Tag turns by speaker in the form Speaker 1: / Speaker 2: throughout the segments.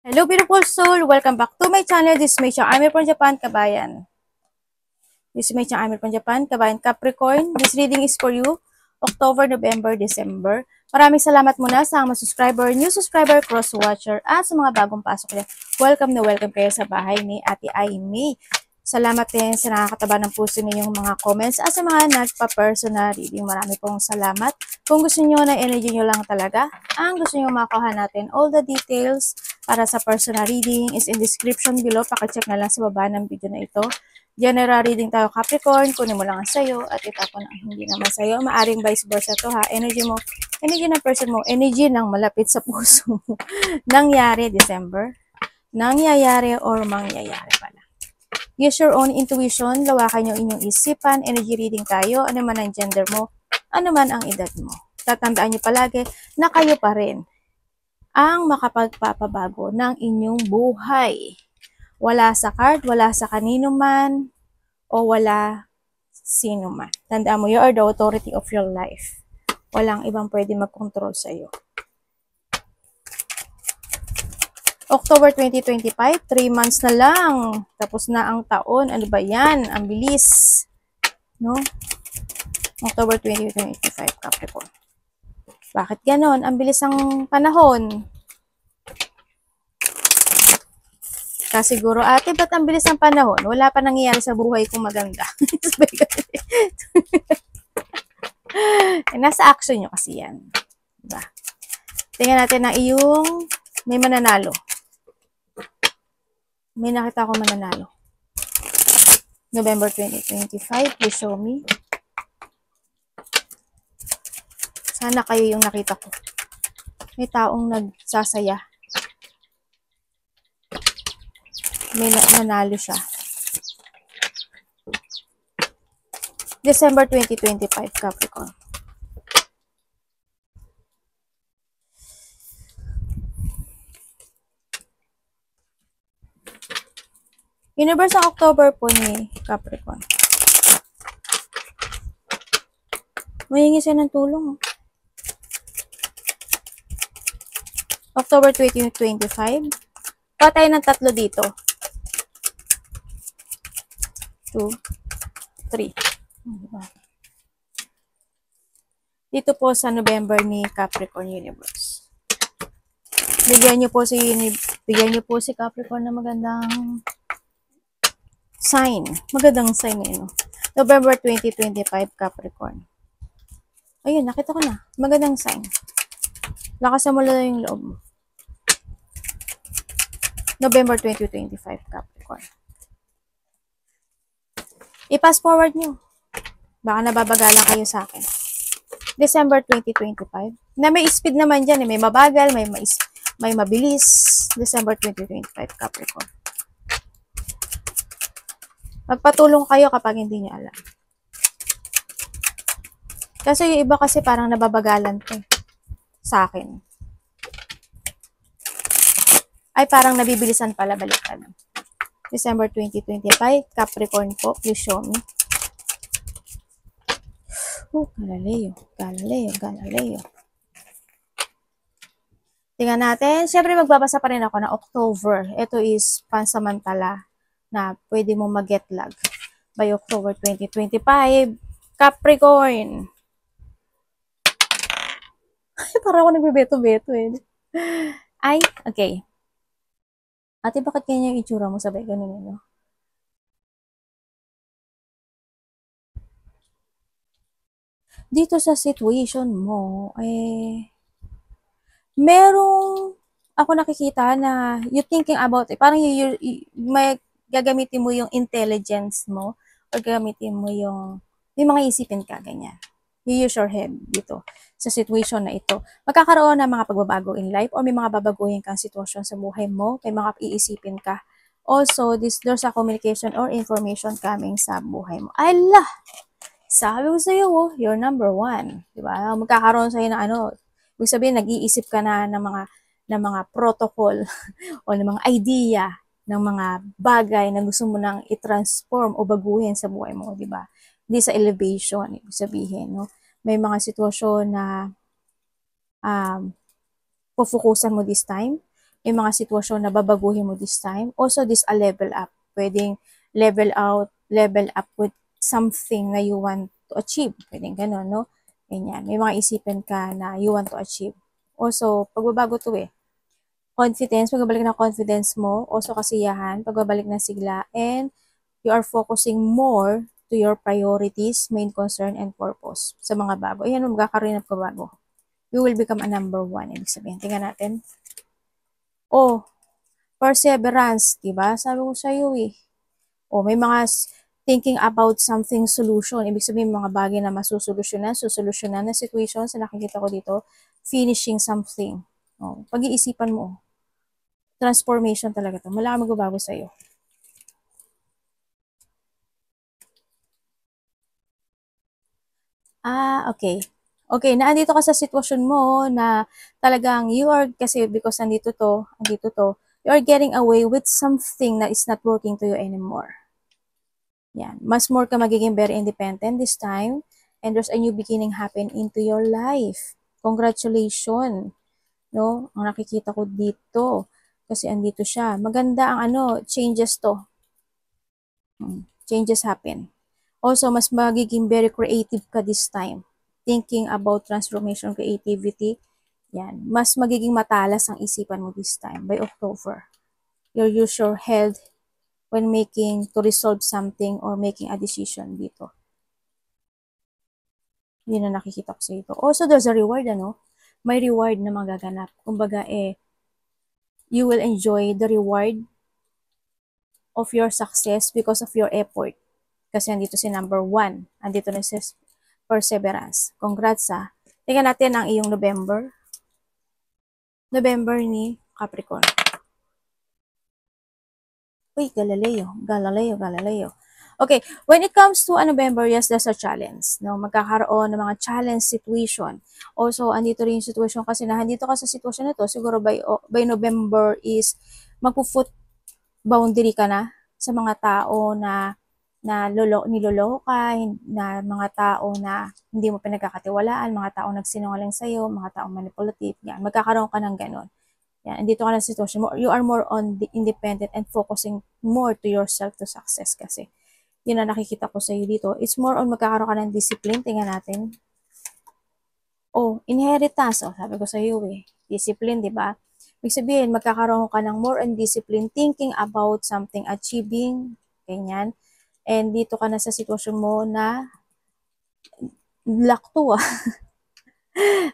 Speaker 1: Hello beautiful soul! Welcome back to my channel. This is Mei-chan Amir from Japan, kabayan. This is Mei-chan Amir from Japan, kabayan. Capricorn, this reading is for you, October, November, December. Maraming salamat muna sa mga subscriber, new subscriber, cross-watcher, at sa mga bagong pasok niya. Welcome na welcome kayo sa bahay ni Ate Aimee. Salamat din sa nakakataba ng puso ninyong mga comments at sa mga nagpa-personal reading. Marami pong salamat. Kung gusto niyo na energy niyo lang talaga, ang gusto niyo makuha natin, all the details para sa personal reading is in description below. Pakicheck na lang sa baba ng video na ito. General reading tayo Capricorn, kunin mo lang ang sayo at itapon ang hindi naman sayo. Maaring vice versa to ha. Energy mo, energy ng person mo, energy ng malapit sa puso mo. Nangyari December, nangyayari or mangyayari pala. Use your own intuition, lawakan yung inyong isipan, energy reading tayo, ano man ang gender mo, ano man ang edad mo. Tatandaan niyo palagi na kayo pa rin ang makapagpapabago ng inyong buhay. Wala sa card, wala sa kanino man, o wala sino man. Tandaan mo, you are the authority of your life. Walang ibang pwede mag-control sa iyo. October 2025, 3 months na lang. Tapos na ang taon. Ano ba yan? Ang bilis. No? October 2025, Capricorn. Bakit ganon? Ang bilis ang panahon. Kasiguro, ate, ba't ang bilis ang panahon? Wala pa nangyayari sa buhay kong maganda. Nasa action nyo kasi yan. Diba? Tingnan natin na iyong may mananalo. May nakita ko mananalo. November 2025, please show me. Sana kayo yung nakita ko. May taong nagsasaya. May nanalo siya. December 2025, Capricorn. Universe ng October po ni Capricorn. Mahingi siya ng tulong. October 2025. Patay ng tatlo dito. 2, 3. Dito po sa November ni Capricorn Universe. Bigyan niyo po si Capricorn na magandang sign. Magandang sign eh, no? November 2025, Capricorn. Ayun, nakita ko na. Magandang sign. Lakasan mo lang yung loob mo. November 2025, Capricorn. I-pass forward nyo. Baka nababagalan kayo sa akin. December 2025. Na may speed naman dyan. May mabagal, may mabilis. December 2025, Capricorn. Magpatulong kayo kapag hindi niyo alam. Kasi yung iba kasi parang nababagalan to sa akin. Ay parang nabibilisan pala, baliktad. December 2025, Capricorn po, please show me. Galileo. Tingnan natin. Siyempre magbabasa pa rin ako na October. Ito is pansamantala na pwede mo mag-get lag by October 2025. Capricorn. Ay, parang ako nagbebeto-beto eh. Ay, okay. Ate, bakit kanya yung itsura mo? Sabay ganun yun, no? Dito sa situation mo, merong ako nakikita na you thinking about it. Parang may gagamitin mo yung intelligence mo or gagamitin mo yung mga isipin ka, ganyan. You use your head dito sa situation na ito. Magkakaroon ng mga pagbabago in life or may mga babaguhin kang sitwasyon sa buhay mo, may mga iisipin ka. Also, there's a communication or information coming sa buhay mo. Allah! Sabi ko sa'yo, oh, you're number 1. Diba? Magkakaroon sa'yo na ibig sabihin, nag-iisip ka na ng mga protocol o ng mga idea ng mga bagay na gusto mo nang i-transform o baguhin sa buhay mo, di ba? Hindi sa elevation, ibig sabihin, no? May mga sitwasyon na pufukusan mo this time. may mga sitwasyon na babaguhin mo this time. Also, this a level up. Pwedeng level up with something na you want to achieve. Pwedeng ganun, no? Ganyan. May mga isipin ka na you want to achieve. Also, pagbabago to eh. Confidence, pagbabalik ng confidence mo. Also, kasiyahan, pagbabalik ng sigla. And you are focusing more to your priorities, main concern, and purpose sa mga bago. Ayan, magkakaroon ng pagbabago. You will become a number 1. Ibig sabihin, tingnan natin. Oh, perseverance, diba? Sabi ko sa'yo eh. Oh, may mga thinking about something solution. Ibig sabihin, mga bagay na susolusyonan na situations na nakikita ko dito. Finishing something. Oh, pag-iisipan mo. Transformation talaga to. Malaki magbabago sa'yo. Okay. Okay, naandito ka sa sitwasyon mo na talagang you are, kasi because andito to, you are getting away with something na is not working to you anymore. Yan. Mas more ka magiging very independent this time, and there's a new beginning happen into your life. Congratulations. No? Ang nakikita ko dito, kasi andito siya. Maganda ang changes to. Changes happen. Also, mas magiging very creative ka this time. Thinking about transformation, creativity. Yan. Mas magiging matalas ang isipan mo this time by October. You'll use your head when making to resolve something or making a decision dito. Yun na nakikita ko sa ito. Also, there's a reward, May reward na magaganap. Kumbaga, you will enjoy the reward of your success because of your effort. Kasi andito si number 1. Andito na si perseverance. Congrats ha. Tingnan natin ang iyong November. November ni Capricorn. Uy, Galileo. Okay, when it comes to November, yes, there's a challenge. No? Magkakaroon ng mga challenge situation. Also, andito rin yung situation kasi na andito ka sa sitwasyon na to, siguro by November is magpo-foot boundary ka na sa mga tao na niloloko ka, na mga tao na hindi mo pinagkakatiwalaan, mga tao nagsinungaling sa'yo, mga tao manipulative, yan. Magkakaroon ka ng ganon. Yan, andito ka na sa sitwasyon mo, you are more on the independent and focusing more to yourself to success kasi. Yun na nakikita ko sa'yo dito. It's more on magkakaroon ka ng discipline. Tingnan natin. Oh, inheritance. Oh, sabi ko sa'yo eh. Discipline, di ba? Ibig sabihin, magkakaroon ka ng more on discipline, thinking about something, achieving, ganyan. And dito ka na sa sitwasyon mo na luck to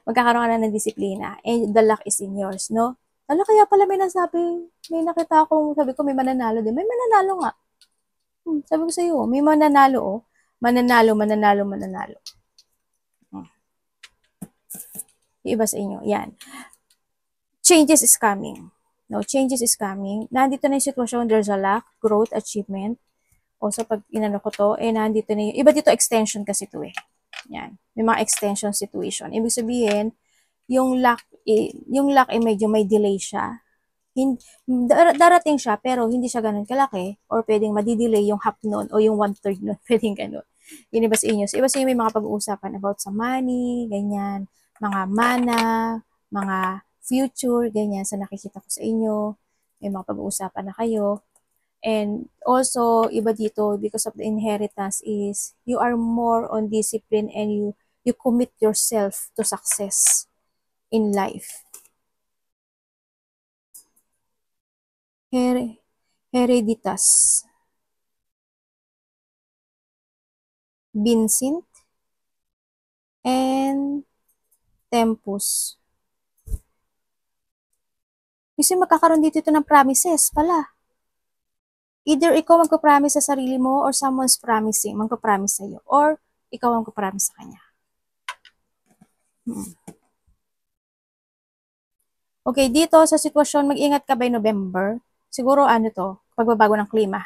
Speaker 1: magkakaroon ka na ng disiplina. And the luck is in yours, no? Kaya pala may nakita akong, sabi ko may mananalo din. May mananalo nga. Sabi ko sa iyo, may mananalo oh. Mananalo. Iba sa inyo. Yan. Changes is coming. No, changes is coming. Nandito na yung sitwasyon, there's a luck, growth, achievement. Also, pag inano ko to, nandito na yung, iba dito extension kasi to eh. Yan. May mga extension situation. Ibig sabihin, yung luck medyo may delay siya. Darating siya, pero hindi siya ganun kalaki, or pwedeng madidelay yung half nun, o yung 1/3 nun, pwedeng ganun. Yun iba sa inyo. So, iba sa inyo may mga pag-uusapan about sa money, ganyan, mga mana, mga future, ganyan, sa nakikita ko sa inyo. May mga pag-uusapan na kayo. And also, iba dito, because of the inheritance is, you are more on discipline and you commit yourself to success in life. Hereditas. Vincent. And Tempus. Kasi magkakaroon dito ito ng promises pala. Either ikaw magpapromise sa sarili mo or someone's magpapromise sa'yo. Or ikaw ang magpapromise sa kanya. Okay, dito sa sitwasyon, mag-ingat ka by November. Siguro pagbabago ng klima.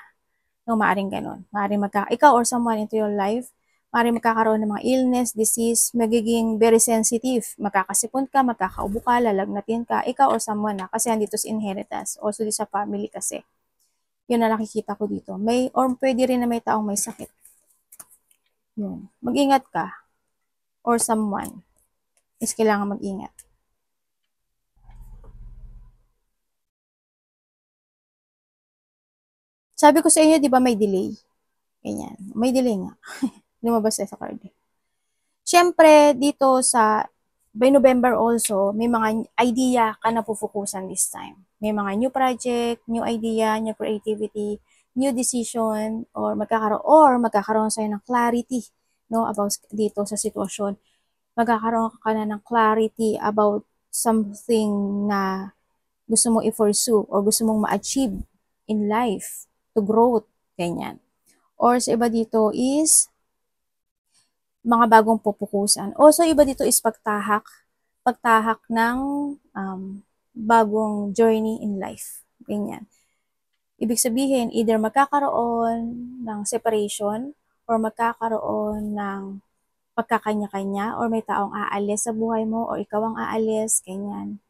Speaker 1: No, maaring ganun. Maaring ikaw or someone into your life, maaring magkakaroon ng mga illness, disease, magiging very sensitive. Magkakasipon ka, magkakaubo ka, lalagnatin ka, ikaw or someone na, kasi andito sa inheritance. Also di sa family kasi. Yun na nakikita ko dito. Or pwede rin na may taong may sakit. Yun. Mag-ingat ka. Or someone. Is kailangan mag-ingat. Sabi ko sa inyo, di ba may delay? Ganyan. May delay nga. Lumabas sa card. Siyempre, dito by November also, may mga idea ka na pufukusan this time. May mga new project, new idea, new creativity, new decision, or magkakaroon sa'yo ng clarity, no, about dito sa sitwasyon. Magkakaroon ka na ng clarity about something na gusto mo i-pursue or gusto mong ma-achieve in life, to growth, ganyan. Or sa iba dito is mga bagong pupukusan. Also, iba dito is pagtahak ng bagong journey in life. Ganyan. Ibig sabihin, either magkakaroon ng separation or magkakaroon ng pagkakanya-kanya or may taong aalis sa buhay mo or ikaw ang aalis, ganyan.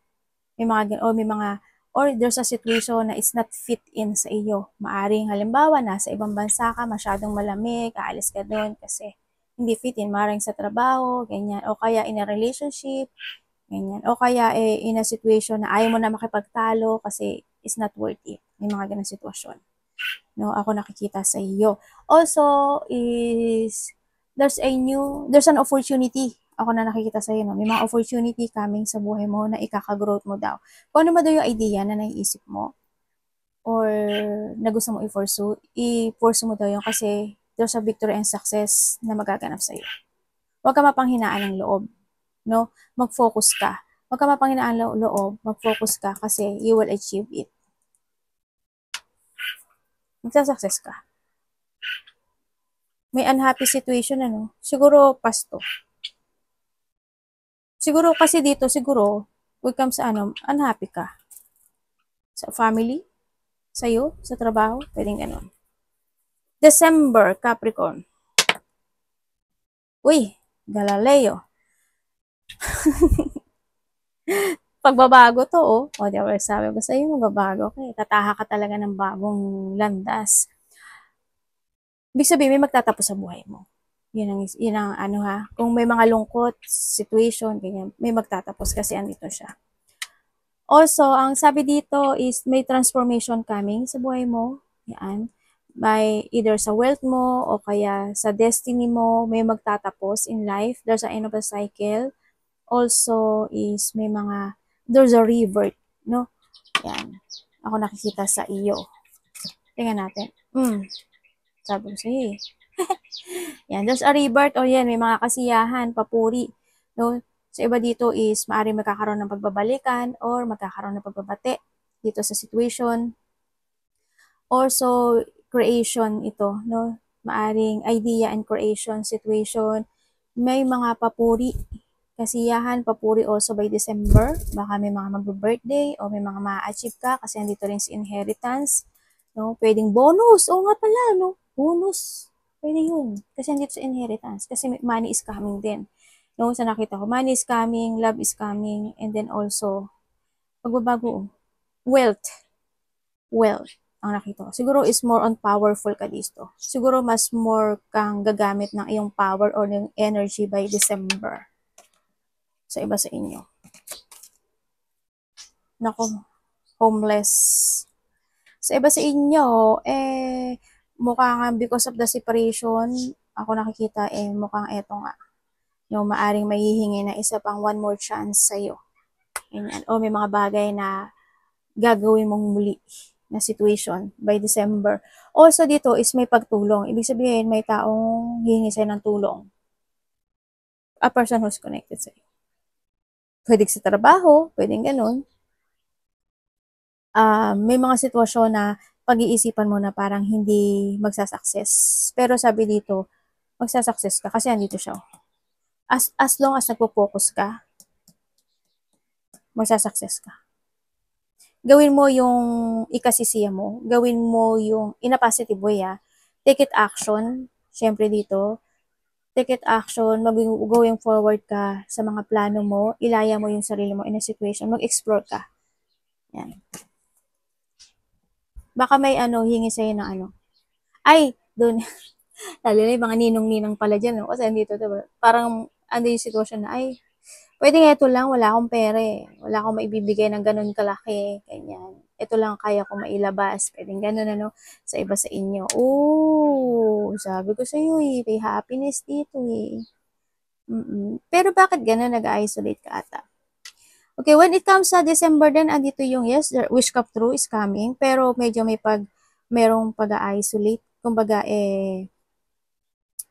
Speaker 1: Or there's a situation na it's not fit in sa iyo. Maaring halimbawa, nasa ibang bansa ka, masyadong malamig, aalis ka doon kasi hindi fit in, maaaring sa trabaho, ganyan, o kaya in a relationship, ganyan, o kaya in a situation na ayaw mo na makipagtalo kasi it's not worth it. May mga ganang sitwasyon. No, ako nakikita sa iyo. Also is there's an opportunity. Ako na nakikita sa iyo, no? May mga opportunity coming sa buhay mo na ikaka-growth mo daw. Kung ano ba daw yung idea na naiisip mo or na gusto mo i-pursue mo daw yun kasi there's a victory and success na magaganap sa iyo. Huwag ka mapanghinaan ng loob, no? Mag-focus ka. Huwag ka mapanghinaan ng loob, mag-focus ka kasi you will achieve it. Magsa-success ka. May unhappy situation, ano? Siguro, pasto. Siguro, kasi dito, when comes sa unhappy ka. Sa family, sa'yo, sa trabaho, pwedeng ganun. December, Capricorn. Uy, Galileo. Pagbabago to, oh. O, diba, sabi ko sa'yo, magbabago ka. Tataha ka talaga ng bagong landas. Ibig sabihin, may magtatapos sa buhay mo. Yun ang kung may mga lungkot, situation, ganyan, may magtatapos kasi andito siya. Also, ang sabi dito is may transformation coming sa buhay mo. Yan. May either sa wealth mo o kaya sa destiny mo, may magtatapos in life. There's an end of a cycle. Also is there's a rebirth, no? Yan. Ako nakikita sa iyo. Tingnan natin. Sabi ko sa'yo eh. Yan, there's a rebirth o yan, may mga kasiyahan, papuri. No? Sa iba dito is maaaring magkakaroon ng pagbabalikan or magkakaroon ng pagbabate dito sa situation. Also, creation ito, no? Maaring idea and creation situation. May mga papuri, kasiyahan, papuri also by December. Baka may mga mag-birthday o may mga ma-achieve ka kasi andito rin si inheritance. No? Pwedeng bonus. Oo nga pala, no? Bonus. Pwede yun. Kasi andito sa inheritance. Kasi money is coming din. No? Sa nakita ko, money is coming, love is coming, and then also, pagbabago. Wealth ang nakita ko. Siguro is more on powerful ka dito. Siguro mas more kang gagamit ng iyong power or ng energy by December. Sa iba sa inyo. Nako, homeless. Sa iba sa inyo, mukhang because of the separation, ako nakikita mukhang eto nga. Yung maaring mahihingi na isa pang one more chance sa'yo. Ganyan. O may mga bagay na gagawin mong muli na situation by December. Also dito is may pagtulong. Ibig sabihin may taong hihingi sa'yo ng tulong. A person who's connected sa'yo. Pwedeng sa trabaho, pwedeng ganun. May mga sitwasyon na pag-iisipan mo na parang hindi magsasucess. Pero sabi dito, magsasucess ka kasi andito siya. As long as nagpo-focus ka, magsasucess ka. Gawin mo yung ikasisiya mo. Gawin mo yung in a positive way. Take it action. Siyempre dito, take it action. Going forward ka sa mga plano mo. Ilaya mo yung sarili mo in a situation. Mag-explore ka. Yan. Baka may hingi sa'yo ng Ay, doon. Lalo na yung mga ninong-ninang pala dyan. No? Kasi andito, diba? Parang, yung sitwasyon na, Pwede nga ito lang, wala akong pera eh. Wala akong maibibigay ng ganun kalaki, ganyan. Ito lang kaya ko mailabas. Pwedeng ganun ano, sa iba sa inyo. Oh, sabi ko sa iyo eh, may happiness dito eh. Pero bakit ganun nag-isolate ka ata? Okay, when it comes sa December din, andito yung yes, the wish come true is coming. Pero medyo merong pag-isolate. Kumbaga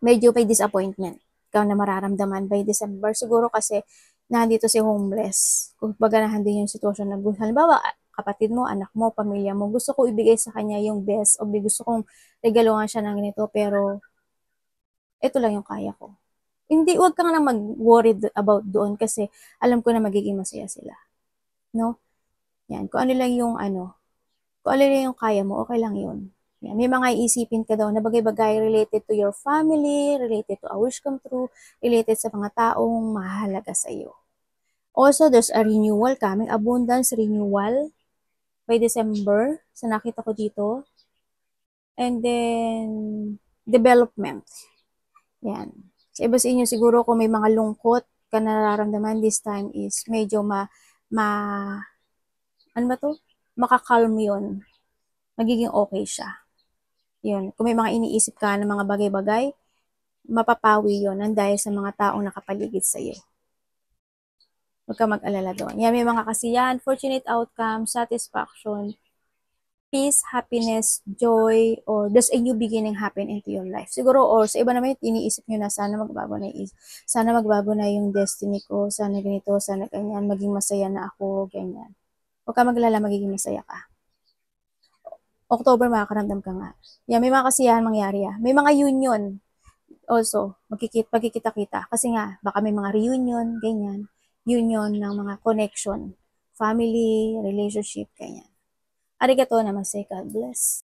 Speaker 1: medyo may disappointment ikaw na mararamdaman by December. Siguro kasi nandito si homeless. Kumbaga nandun yung sitwasyon na halimbawa, kapatid mo, anak mo, pamilya mo, gusto ko ibigay sa kanya yung best o gusto kong regaluhan siya ng ganito pero ito lang yung kaya ko. Hindi, wag kang lang mag-worry about doon kasi alam ko na magiging masaya sila. No? Yan. Kung ano lang yung kaya mo, okay lang yun. Yan. May mga iisipin ka daw na bagay-bagay related to your family, related to a wish come true, related sa mga taong mahalaga sa iyo. Also, there's a renewal coming, abundance renewal by December. Sa nakita ko dito. And then, development. Yan. Sa iba sa inyo, siguro kung may mga lungkot ka nararamdaman this time is medyo ano ba to? Makakalm yun. Magiging okay siya. Yun. Kung may mga iniisip ka ng mga bagay-bagay, mapapawi yun ng dahil sa mga taong nakapaligid sa iyo. Huwag ka mag-alala doon. Yan, may mga kasiyahan, fortunate outcome, satisfaction, peace, happiness, joy, or there's a new beginning happen into your life. Siguro, or sa iba naman, iniisip nyo na sana magbago na yung destiny ko, sana ganito, sana ganyan, maging masaya na ako, ganyan. Huwag ka maglala, magiging masaya ka. October, makakaramdam ka nga. Yan, may mga kasiyahan mangyari. May mga union also, pagkikita-kita. Kasi nga, baka may mga reunion, ganyan. Union ng mga connection. Family, relationship, ganyan. Arigato namaste, God bless.